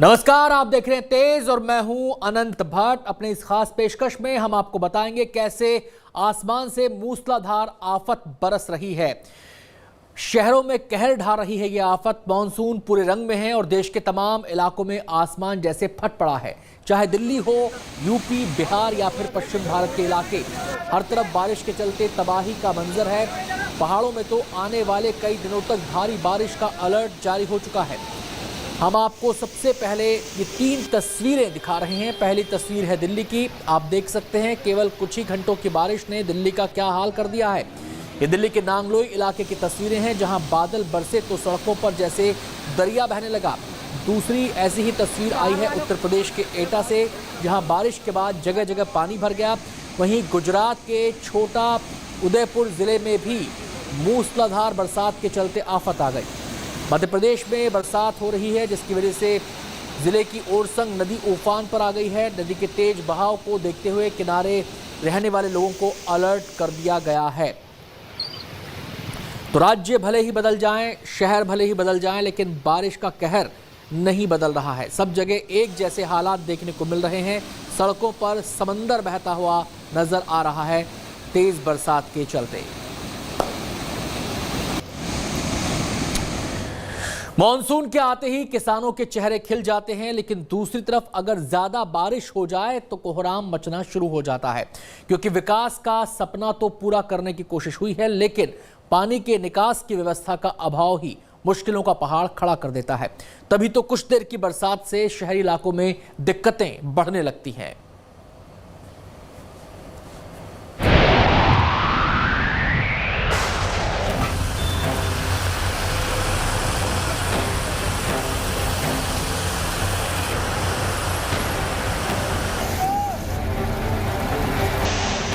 नमस्कार, आप देख रहे हैं तेज और मैं हूं अनंत भट्ट। अपने इस खास पेशकश में हम आपको बताएंगे कैसे आसमान से मूसलाधार आफत बरस रही है। शहरों में कहर ढा रही है यह आफत। मॉनसून पूरे रंग में है और देश के तमाम इलाकों में आसमान जैसे फट पड़ा है। चाहे दिल्ली हो, यूपी, बिहार या फिर पश्चिम भारत के इलाके, हर तरफ बारिश के चलते तबाही का मंजर है। पहाड़ों में तो आने वाले कई दिनों तक भारी बारिश का अलर्ट जारी हो चुका है। हम आपको सबसे पहले ये 3 तस्वीरें दिखा रहे हैं। पहली तस्वीर है दिल्ली की। आप देख सकते हैं केवल कुछ ही घंटों की बारिश ने दिल्ली का क्या हाल कर दिया है। ये दिल्ली के नांगलोई इलाके की तस्वीरें हैं जहां बादल बरसे तो सड़कों पर जैसे दरिया बहने लगा। दूसरी ऐसी ही तस्वीर आई है उत्तर प्रदेश के एटा से, जहां बारिश के बाद जगह जगह पानी भर गया। वहीं गुजरात के छोटा उदयपुर जिले में भी मूसलाधार बरसात के चलते आफत आ गई। मध्य प्रदेश में बरसात हो रही है जिसकी वजह से जिले की ओरसंग नदी उफान पर आ गई है। नदी के तेज बहाव को देखते हुए किनारे रहने वाले लोगों को अलर्ट कर दिया गया है। तो राज्य भले ही बदल जाएं, शहर भले ही बदल जाएं, लेकिन बारिश का कहर नहीं बदल रहा है। सब जगह एक जैसे हालात देखने को मिल रहे हैं। सड़कों पर समंदर बहता हुआ नजर आ रहा है तेज बरसात के चलते। मॉनसून के आते ही किसानों के चेहरे खिल जाते हैं, लेकिन दूसरी तरफ अगर ज्यादा बारिश हो जाए तो कोहराम मचना शुरू हो जाता है। क्योंकि विकास का सपना तो पूरा करने की कोशिश हुई है, लेकिन पानी के निकास की व्यवस्था का अभाव ही मुश्किलों का पहाड़ खड़ा कर देता है। तभी तो कुछ देर की बरसात से शहरी इलाकों में दिक्कतें बढ़ने लगती हैं।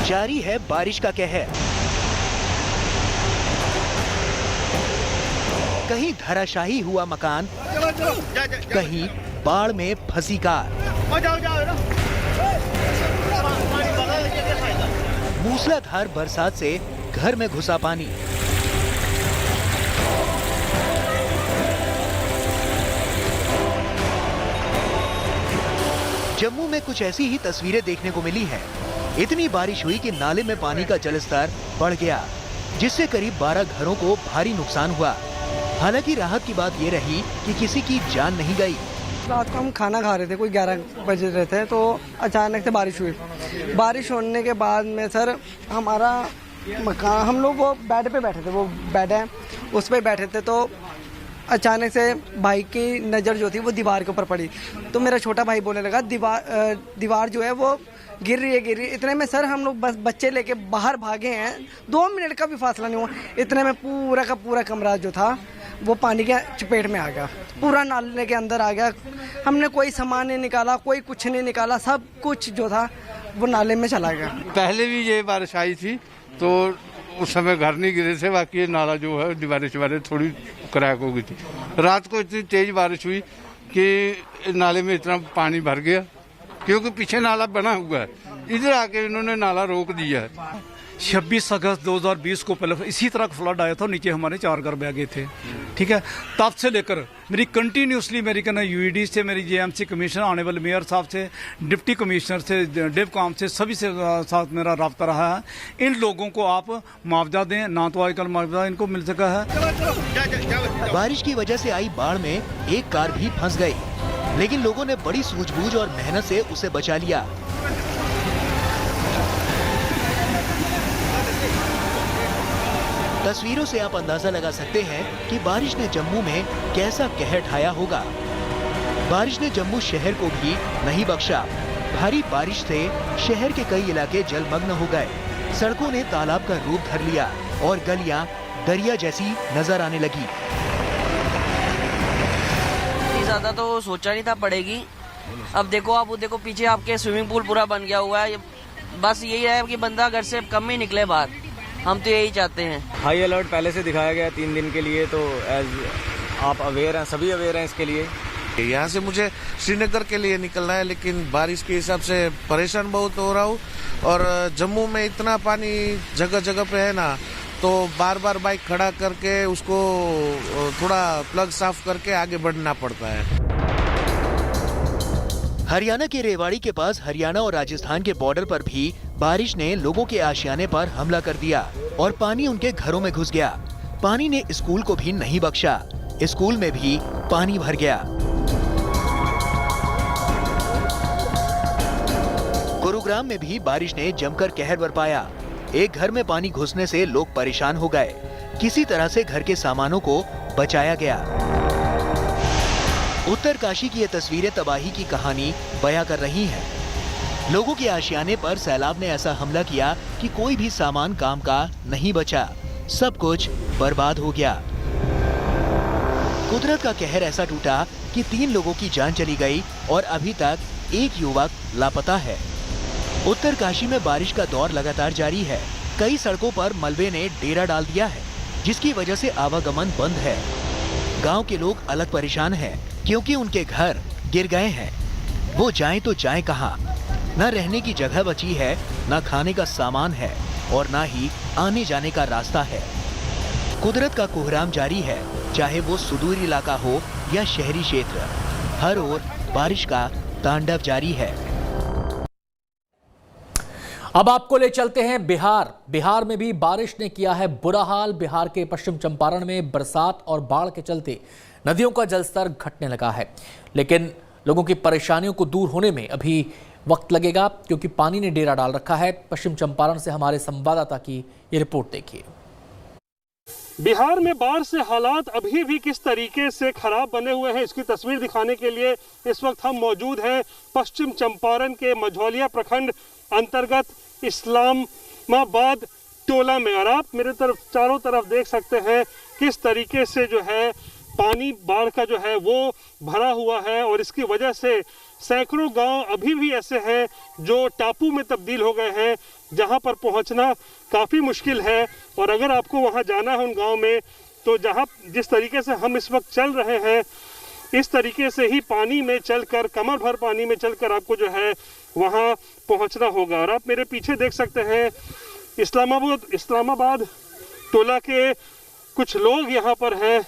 जारी है बारिश का कहर। कहीं धराशाही हुआ मकान, कहीं बाढ़ में फंसी कार। मूसलाधार बरसात से घर में घुसा पानी। जम्मू में कुछ ऐसी ही तस्वीरें देखने को मिली हैं। इतनी बारिश हुई कि नाले में पानी का जलस्तर बढ़ गया, जिससे करीब 12 घरों को भारी नुकसान हुआ। हालांकि राहत की बात ये रही कि किसी की जान नहीं गई। रात को हम खाना खा रहे थे, कोई 11 बजे रहे थे, तो अचानक से बारिश हुई। बारिश होने के बाद में सर हमारा मकान, हम लोग वो बेड पे बैठे थे, वो बेड है उस पे बैठे थे, तो अचानक से भाई की नज़र जो थी वो दीवार के ऊपर पड़ी। तो मेरा छोटा भाई बोलने लगा दीवार जो है वो गिर रही है। इतने में सर हम लोग बस बच्चे लेके बाहर भागे हैं। 2 मिनट का भी फासला नहीं हुआ, इतने में पूरा का पूरा कमरा जो था वो पानी के चपेट में आ गया, पूरा नाले के अंदर आ गया। हमने कोई सामान नहीं निकाला, कोई कुछ नहीं निकाला, सब कुछ जो था वो नाले में चला गया। पहले भी ये बारिश आई थी तो उस समय घर नहीं गिरे थे, बाकी ये नाला जो है बारिश थोड़ी क्रैक हो गई थी। रात को इतनी तेज बारिश हुई कि नाले में इतना पानी भर गया, क्योंकि पीछे नाला बना हुआ है, इधर आके इन्होंने नाला रोक दिया है। 26 अगस्त 2020 को पहले इसी तरह फ्लड आया था, नीचे हमारे 4 घर बह गए थे। ठीक है, तब से लेकर मेरी कंटिन्यूसली मेरी कहना यूईडी से, मेरी जेएमसी कमिश्नर, ऑनरेबल मेयर साहब से, डिप्टी कमिश्नर से, डिवकॉम से, सभी से साथ मेरा रब्ता रहा है। इन लोगों को आप मुआवजा दें, ना तो आजकल मुआवजा इनको मिल सका है। बारिश की वजह से आई बाढ़ में एक कार भी फंस गई, लेकिन लोगों ने बड़ी सूझबूझ और मेहनत से उसे बचा लिया। तस्वीरों से आप अंदाजा लगा सकते हैं कि बारिश ने जम्मू में कैसा कहर ढाया होगा। बारिश ने जम्मू शहर को भी नहीं बख्शा। भारी बारिश से शहर के कई इलाके जलमग्न हो गए। सड़कों ने तालाब का रूप धर लिया और गलियां दरिया जैसी नजर आने लगी। इतनी ज्यादा तो सोचा नहीं था पड़ेगी। अब देखो, आप देखो पीछे आपके स्विमिंग पूल पूरा बन गया हुआ है। बस यही है कि बंदा घर से कम ही निकले बाहर, हम तो यही चाहते हैं। हाई अलर्ट पहले से दिखाया गया 3 दिन के लिए, तो एज आप अवेयर हैं, सभी अवेयर हैं इसके लिए। यहाँ से मुझे श्रीनगर के लिए निकलना है, लेकिन बारिश के हिसाब से परेशान बहुत हो रहा हूँ। और जम्मू में इतना पानी जगह जगह पे है ना, तो बार बार बाइक खड़ा करके उसको थोड़ा प्लग साफ करके आगे बढ़ना पड़ता है। हरियाणा के रेवाड़ी के पास हरियाणा और राजस्थान के बॉर्डर पर भी बारिश ने लोगों के आशियाने पर हमला कर दिया और पानी उनके घरों में घुस गया। पानी ने स्कूल को भी नहीं बख्शा, स्कूल में भी पानी भर गया। गुरुग्राम में भी बारिश ने जमकर कहर बरपाया। एक घर में पानी घुसने से लोग परेशान हो गए। किसी तरह से घर के सामानों को बचाया गया। उत्तरकाशी की ये तस्वीरें तबाही की कहानी बयां कर रही हैं। लोगों के आशियाने पर सैलाब ने ऐसा हमला किया कि कोई भी सामान काम का नहीं बचा, सब कुछ बर्बाद हो गया। कुदरत का कहर ऐसा टूटा कि 3 लोगों की जान चली गई और अभी तक एक युवक लापता है। उत्तरकाशी में बारिश का दौर लगातार जारी है। कई सड़कों पर मलबे ने डेरा डाल दिया है, जिसकी वजह से आवागमन बंद है। गांव के लोग अलग परेशान हैं, क्योंकि उनके घर गिर गए हैं। वो जाएं तो जाएं कहां? न रहने की जगह बची है, न खाने का सामान है और न ही आने जाने का रास्ता है। कुदरत का कोहराम जारी है, चाहे वो सुदूर इलाका हो या शहरी क्षेत्र। हर ओर बारिश का तांडव जारी है। अब आपको ले चलते हैं बिहार। बिहार में भी बारिश ने किया है बुरा हाल। बिहार के पश्चिम चंपारण में बरसात और बाढ़ के चलते नदियों का जलस्तर घटने लगा है, लेकिन लोगों की परेशानियों को दूर होने में अभी वक्त लगेगा, क्योंकि पानी ने डेरा डाल रखा है। पश्चिम चंपारण से हमारे संवाददाता की ये रिपोर्ट देखिए। बिहार में बाढ़ से हालात अभी भी किस तरीके से खराब बने हुए हैं, इसकी तस्वीर दिखाने के लिए इस वक्त हम मौजूद हैं पश्चिम चंपारण के मझौलिया प्रखंड अंतर्गत इस्लामाबाद टोला में। और आप मेरे तरफ चारों तरफ देख सकते हैं किस तरीके से जो है पानी बाढ़ का जो है वो भरा हुआ है, और इसकी वजह से सैकड़ों गांव अभी भी ऐसे हैं जो टापू में तब्दील हो गए हैं, जहां पर पहुंचना काफ़ी मुश्किल है। और अगर आपको वहां जाना है उन गांव में, तो जिस तरीके से हम इस वक्त चल रहे हैं, इस तरीके से ही पानी में चलकर, कमर भर पानी में चलकर आपको जो है वहां पहुंचना होगा। और आप मेरे पीछे देख सकते हैं इस्लामाबाद टोला के कुछ लोग यहाँ पर हैं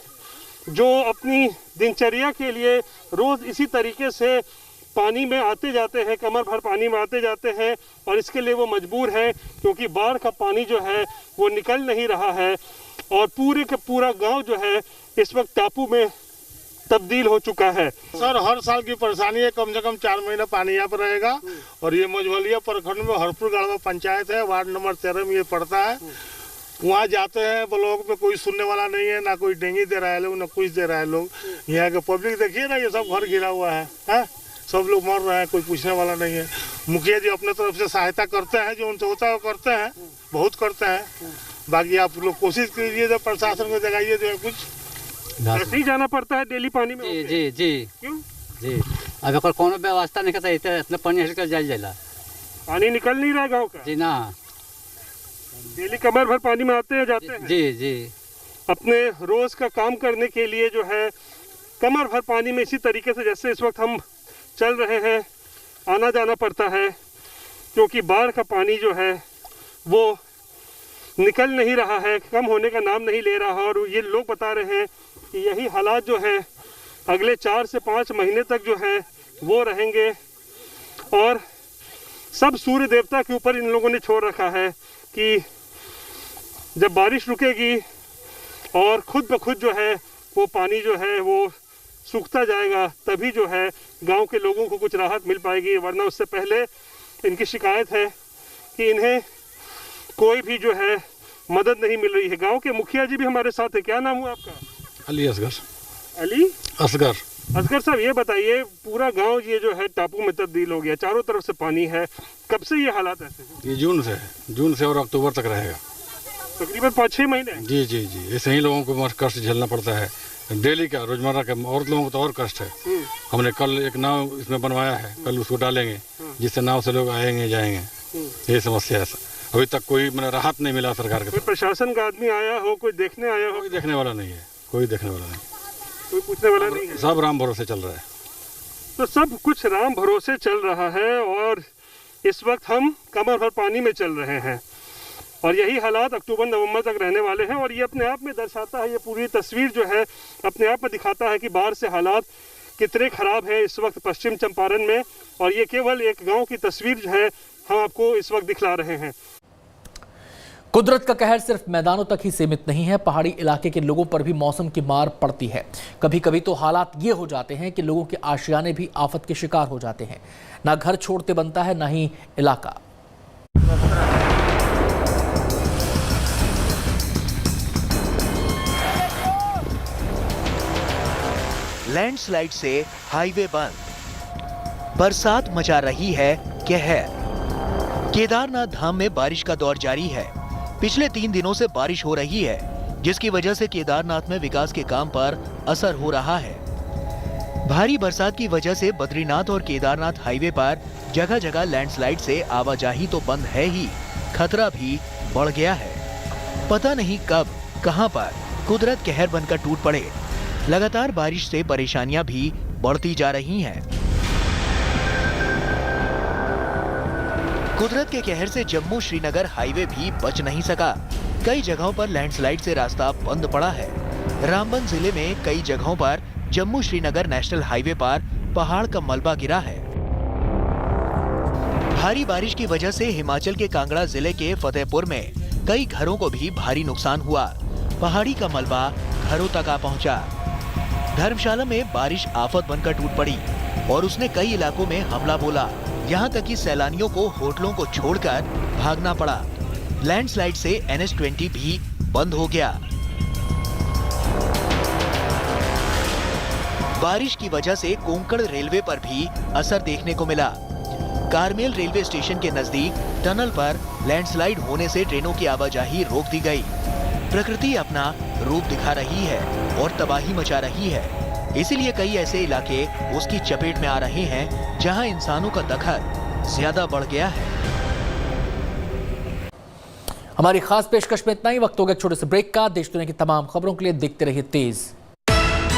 जो अपनी दिनचर्या के लिए रोज इसी तरीके से पानी में आते जाते हैं, कमर भर पानी में आते जाते हैं, और इसके लिए वो मजबूर है क्योंकि बाढ़ का पानी जो है वो निकल नहीं रहा है और पूरे का पूरा गांव जो है इस वक्त टापू में तब्दील हो चुका है। सर, हर साल की परेशानी है, कम से कम 4 महीना पानी यहाँ पर रहेगा। और ये मझौलिया प्रखंड में हरपुर गाड़वा पंचायत है, वार्ड नंबर 13 में ये पड़ता है। वहाँ जाते हैं ब्लॉक में, कोई सुनने वाला नहीं है, ना कोई डेंगी दे रहा है लोग, ना कुछ दे रहा है लोग। यहाँ के पब्लिक देखिए ना, ये सब घर गिरा हुआ है, सब लोग मर रहे हैं, कोई पूछने वाला नहीं है। मुखिया जी अपने तरफ से सहायता करते हैं, जो उनसे होता है वो करते हैं, बहुत करते हैं। बाकी आप लोग कोशिश कीजिए, जब प्रशासन को जगाइए जो है कुछ। ऐसे ही जाना पड़ता है डेली पानी में? जी जी जी क्यों जी, अगर पर कोनो व्यवस्था नहीं करता इतना पानी हट कर जाला, पानी निकल नहीं रहा गाँव का? जी ना, डेली कमर भर पानी में आते हैं जाते हैं? जी जी, अपने रोज का काम करने के लिए जो है कमर भर पानी में इसी तरीके से जैसे इस वक्त हम चल रहे हैं आना जाना पड़ता है, क्योंकि बाढ़ का पानी जो है वो निकल नहीं रहा है, कम होने का नाम नहीं ले रहा। और ये लोग बता रहे हैं कि यही हालात जो है अगले 4 से 5 महीने तक जो है वो रहेंगे, और सब सूर्य देवता के ऊपर इन लोगों ने छोड़ रखा है कि जब बारिश रुकेगी और खुद ब खुद जो है वो पानी जो है वो सूखता जाएगा, तभी जो है गांव के लोगों को कुछ राहत मिल पाएगी। वरना उससे पहले इनकी शिकायत है कि इन्हें कोई भी जो है मदद नहीं मिल रही है। गांव के मुखिया जी भी हमारे साथ है। क्या नाम हुआ आपका? अली असगर। अली असगर। असगर साहब, ये बताइए, पूरा गांव ये जो है टापू में तब्दील हो गया, चारों तरफ से पानी है, कब से ये हालात ऐसे हैं? ये जून से और अक्टूबर तक रहेगा, तकरीबन 5-6 महीने। जी जी जी, ऐसे ही लोगों को कष्ट झेलना पड़ता है डेली का, रोजमर्रा का। औरत लोगों को तो और कष्ट है। हमने कल एक नाव इसमें बनवाया है, कल उसको डालेंगे, जिससे नाव से लोग आएंगे जाएंगे। ये समस्या है, अभी तक कोई मैंने राहत नहीं मिला सरकार के। कोई प्रशासन का आदमी आया हो, कोई देखने आया हो? कोई देखने वाला नहीं है, कोई देखने वाला नहीं, कोई पूछने वाला नहीं है। सब राम भरोसे चल रहा है। तो सब कुछ राम भरोसे चल रहा है और इस वक्त हम कमर भर पानी में चल रहे हैं, और यही हालात अक्टूबर-नवंबर तक रहने वाले हैं। और ये अपने आप में दर्शाता है, ये पूरी तस्वीर जो है अपने आप में दिखाता है कि बाढ़ से हालात कितने खराब है इस वक्त पश्चिम चंपारण में। और ये केवल एक गांव की तस्वीर जो है हम आपको इस वक्त दिखला रहे हैं। कुदरत का कहर सिर्फ मैदानों तक ही सीमित नहीं है, पहाड़ी इलाके के लोगों पर भी मौसम की मार पड़ती है। कभी कभी तो हालात ये हो जाते हैं कि लोगों के आशियाने भी आफत के शिकार हो जाते हैं। ना घर छोड़ते बनता है, ना ही इलाका। लैंडस्लाइड से हाईवे बंद, बरसात मचा रही है कहर। केदारनाथ धाम में बारिश का दौर जारी है। पिछले 3 दिनों से बारिश हो रही है, जिसकी वजह से केदारनाथ में विकास के काम पर असर हो रहा है। भारी बरसात की वजह से बद्रीनाथ और केदारनाथ हाईवे पर जगह जगह लैंडस्लाइड से आवाजाही तो बंद है ही, खतरा भी बढ़ गया है। पता नहीं कब कहां पर कुदरत कहर बनकर टूट पड़े। लगातार बारिश से परेशानियां भी बढ़ती जा रही हैं। कुदरत के कहर से जम्मू श्रीनगर हाईवे भी बच नहीं सका। कई जगहों पर लैंडस्लाइड से रास्ता बंद पड़ा है। रामबन जिले में कई जगहों पर जम्मू श्रीनगर नेशनल हाईवे पर पहाड़ का मलबा गिरा है। भारी बारिश की वजह से हिमाचल के कांगड़ा जिले के फतेहपुर में कई घरों को भी भारी नुकसान हुआ। पहाड़ी का मलबा घरों तक आ पहुंचा। धर्मशाला में बारिश आफत बनकर टूट पड़ी और उसने कई इलाकों में हमला बोला। यहाँ तक कि सैलानियों को होटलों को छोड़कर भागना पड़ा। लैंडस्लाइड से NH20 भी बंद हो गया। बारिश की वजह से कोंकण रेलवे पर भी असर देखने को मिला। कारमेल रेलवे स्टेशन के नजदीक टनल पर लैंडस्लाइड होने से ट्रेनों की आवाजाही रोक दी गई। प्रकृति अपना रूप दिखा रही है और तबाही मचा रही है। इसीलिए कई ऐसे इलाके उसकी चपेट में आ रहे हैं जहां इंसानों का दखल ज्यादा बढ़ गया है। हमारी खास पेशकश में इतना ही। वक्त हो गया छोटे से ब्रेक का। देश दुनिया की तमाम खबरों के लिए देखते रहिए तेज।